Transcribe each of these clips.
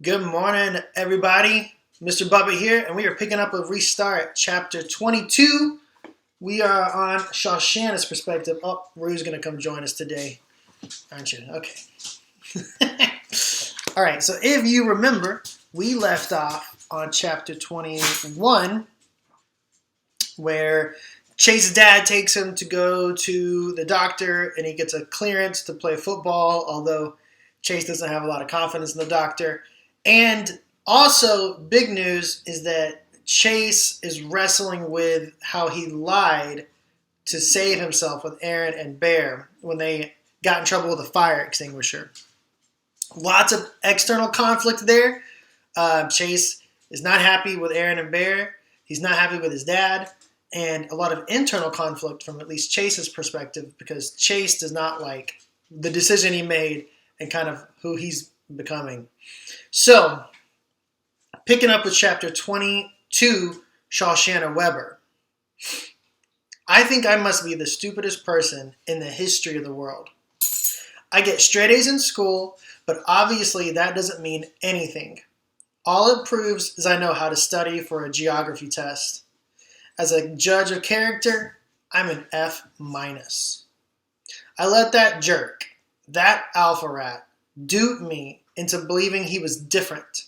Good morning, everybody. Mr. Bubbett here, and we are picking up a restart, chapter 22. We are on Shawshanna's perspective. Oh, Rue's going to come join us today, aren't you? Okay. All right, so if you remember, we left off on chapter 21, where Chase's dad takes him to go to the doctor, and he gets a clearance to play football, although Chase doesn't have a lot of confidence in the doctor. And also, big news is that Chase is wrestling with how he lied to save himself with Aaron and Bear when they got in trouble with a fire extinguisher. Lots of external conflict there. Chase is not happy with Aaron and Bear. He's not happy with his dad. And a lot of internal conflict from at least Chase's perspective, because Chase does not like the decision he made and kind of who he's becoming. So, picking up with chapter 22, Shawshanna Weber. I think I must be the stupidest person in the history of the world. I get straight A's in school, but obviously that doesn't mean anything. All it proves is I know how to study for a geography test. As a judge of character, I'm an F-. I let that jerk, that alpha rat, dupe me into believing he was different,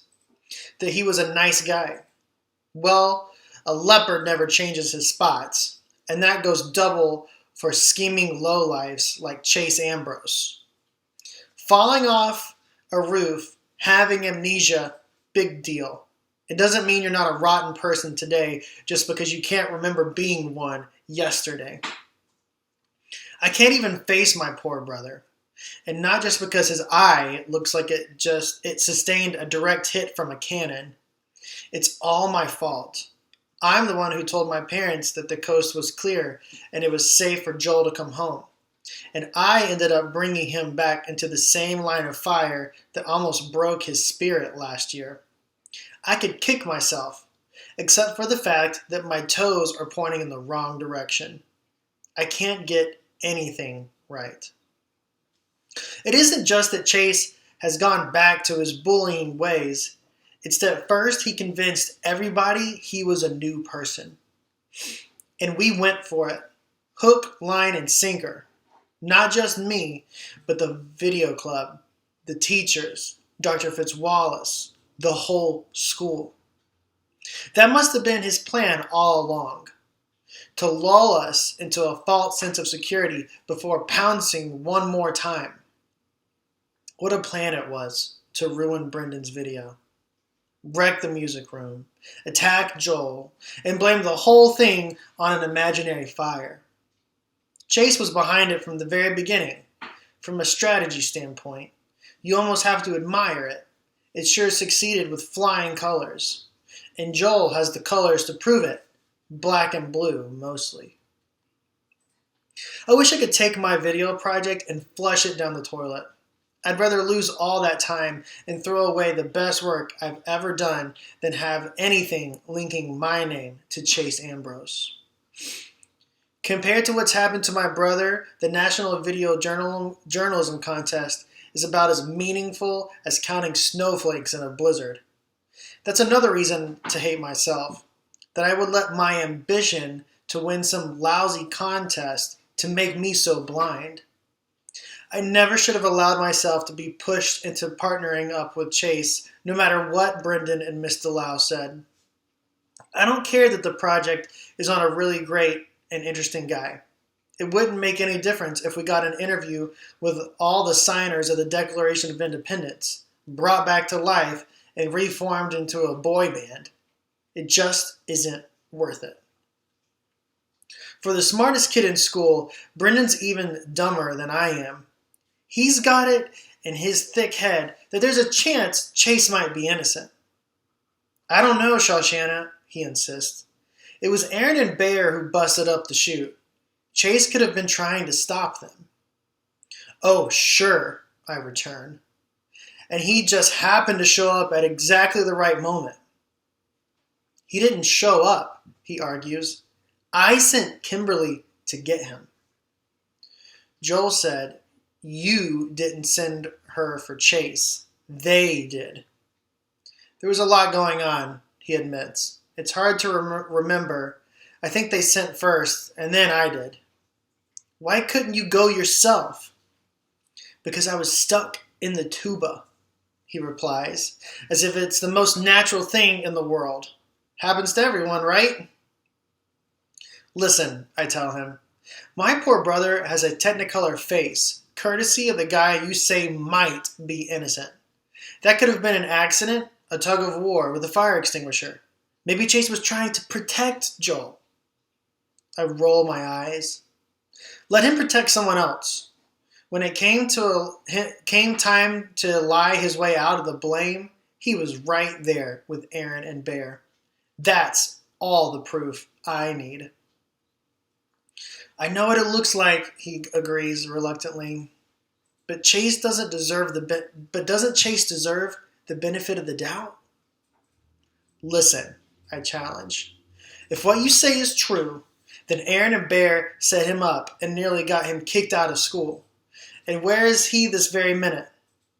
that he was a nice guy. Well, a leopard never changes his spots, and that goes double for scheming lowlifes like Chase Ambrose. Falling off a roof, having amnesia, big deal. It doesn't mean you're not a rotten person today just because you can't remember being one yesterday. I can't even face my poor brother. And not just because his eye looks like it sustained a direct hit from a cannon. It's all my fault. I'm the one who told my parents that the coast was clear and it was safe for Joel to come home. And I ended up bringing him back into the same line of fire that almost broke his spirit last year. I could kick myself, except for the fact that my toes are pointing in the wrong direction. I can't get anything right. It isn't just that Chase has gone back to his bullying ways. It's that first he convinced everybody he was a new person. And we went for it. Hook, line, and sinker. Not just me, but the video club, the teachers, Dr. Fitzwallace, the whole school. That must have been his plan all along. To lull us into a false sense of security before pouncing one more time. What a plan it was to ruin Brendan's video. Wreck the music room, attack Joel, and blame the whole thing on an imaginary fire. Chase was behind it from the very beginning. From a strategy standpoint, you almost have to admire it. It sure succeeded with flying colors. And Joel has the colors to prove it. Black and blue, mostly. I wish I could take my video project and flush it down the toilet. I'd rather lose all that time and throw away the best work I've ever done than have anything linking my name to Chase Ambrose. Compared to what's happened to my brother, the National Video Journalism Contest is about as meaningful as counting snowflakes in a blizzard. That's another reason to hate myself, that I would let my ambition to win some lousy contest to make me so blind. I never should have allowed myself to be pushed into partnering up with Chase, no matter what Brendan and Miss DeLau said. I don't care that the project is on a really great and interesting guy. It wouldn't make any difference if we got an interview with all the signers of the Declaration of Independence, brought back to life and reformed into a boy band. It just isn't worth it. For the smartest kid in school, Brendan's even dumber than I am. He's got it in his thick head that there's a chance Chase might be innocent. I don't know, Shawshanna, he insists. It was Aaron and Bear who busted up the chute. Chase could have been trying to stop them. Oh, sure, I return. And he just happened to show up at exactly the right moment. He didn't show up, he argues. I sent Kimberly to get him. Joel said, you didn't send her for Chase. They did. There was a lot going on, he admits. It's hard to remember. I think they sent first, and then I did. Why couldn't you go yourself? Because I was stuck in the tuba, he replies, as if it's the most natural thing in the world. Happens to everyone, right? Listen, I tell him. My poor brother has a technicolor face, courtesy of the guy you say might be innocent. That could have been an accident, a tug of war with a fire extinguisher. Maybe Chase was trying to protect Joel. I roll my eyes. Let him protect someone else. When it came time to lie his way out of the blame, he was right there with Aaron and Bear. That's all the proof I need. I know what it looks like, he agrees reluctantly. But doesn't Chase deserve the benefit of the doubt? Listen, I challenge. If what you say is true, then Aaron and Bear set him up and nearly got him kicked out of school. And where is he this very minute?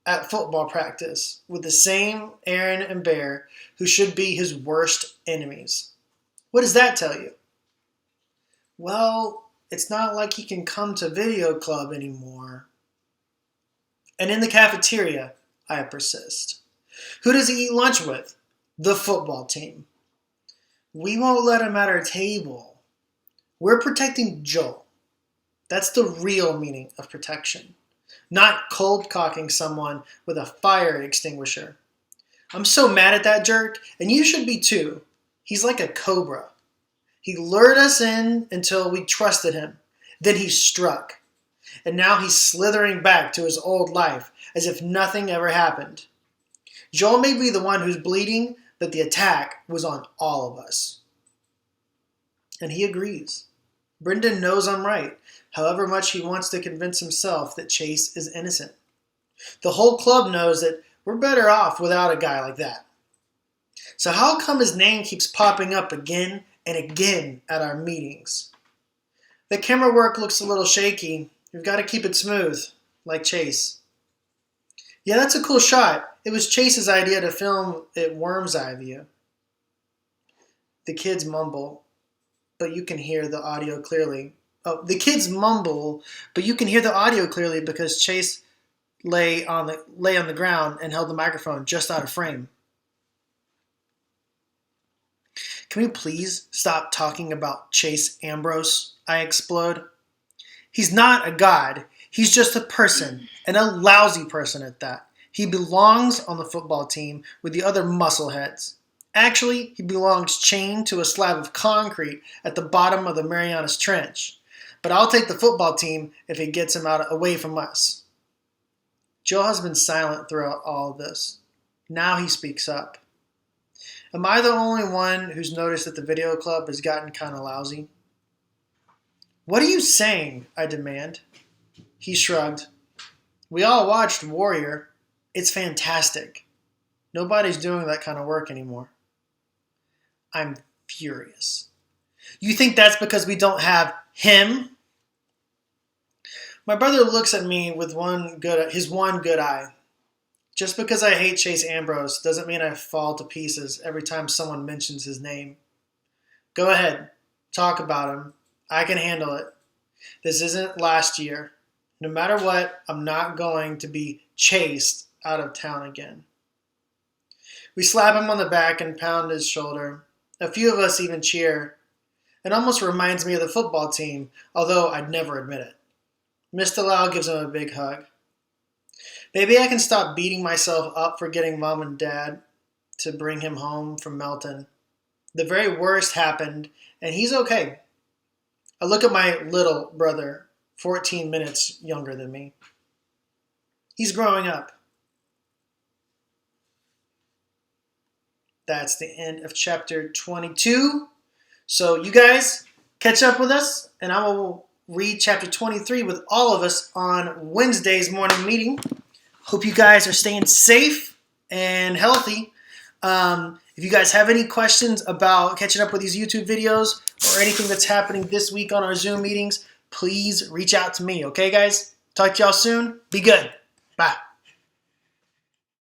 At football practice with the same Aaron and Bear who should be his worst enemies. What does that tell you? Well, it's not like he can come to video club anymore. And in the cafeteria, I persist. Who does he eat lunch with? The football team. We won't let him at our table. We're protecting Joel. That's the real meaning of protection. Not cold cocking someone with a fire extinguisher. I'm so mad at that jerk, and you should be too. He's like a cobra. He lured us in until we trusted him. Then he struck. And now he's slithering back to his old life as if nothing ever happened. Joel may be the one who's bleeding, but the attack was on all of us. And he agrees. Brendan knows I'm right, however much he wants to convince himself that Chase is innocent. The whole club knows that we're better off without a guy like that. So how come his name keeps popping up again and again at our meetings? The camera work looks a little shaky. We've got to keep it smooth, like Chase. Yeah, that's a cool shot. It was Chase's idea to film it worm's eye view. The kids mumble, but you can hear the audio clearly. Oh, the kids mumble, but you can hear the audio clearly because Chase lay on the ground and held the microphone just out of frame. Can we please stop talking about Chase Ambrose? I explode. He's not a god. He's just a person, and a lousy person at that. He belongs on the football team with the other muscleheads. Actually, he belongs chained to a slab of concrete at the bottom of the Marianas Trench. But I'll take the football team if it gets him away from us. Joe has been silent throughout all of this. Now he speaks up. Am I the only one who's noticed that the video club has gotten kind of lousy? What are you saying? I demand. He shrugged. We all watched Warrior. It's fantastic. Nobody's doing that kind of work anymore. I'm furious. You think that's because we don't have him? My brother looks at me with his one good eye. Just because I hate Chase Ambrose doesn't mean I fall to pieces every time someone mentions his name. Go ahead. Talk about him. I can handle it. This isn't last year. No matter what, I'm not going to be chased out of town again. We slap him on the back and pound his shoulder. A few of us even cheer. It almost reminds me of the football team, although I'd never admit it. Mr. Lau gives him a big hug. Maybe I can stop beating myself up for getting Mom and Dad to bring him home from Melton. The very worst happened, and he's okay. I look at my little brother, 14 minutes younger than me. He's growing up. That's the end of chapter 22. So you guys catch up with us, and I will read chapter 23 with all of us on Wednesday's morning meeting. Hope you guys are staying safe and healthy. If you guys have any questions about catching up with these YouTube videos or anything that's happening this week on our Zoom meetings, please reach out to me. Okay, guys? Talk to y'all soon. Be good. Bye.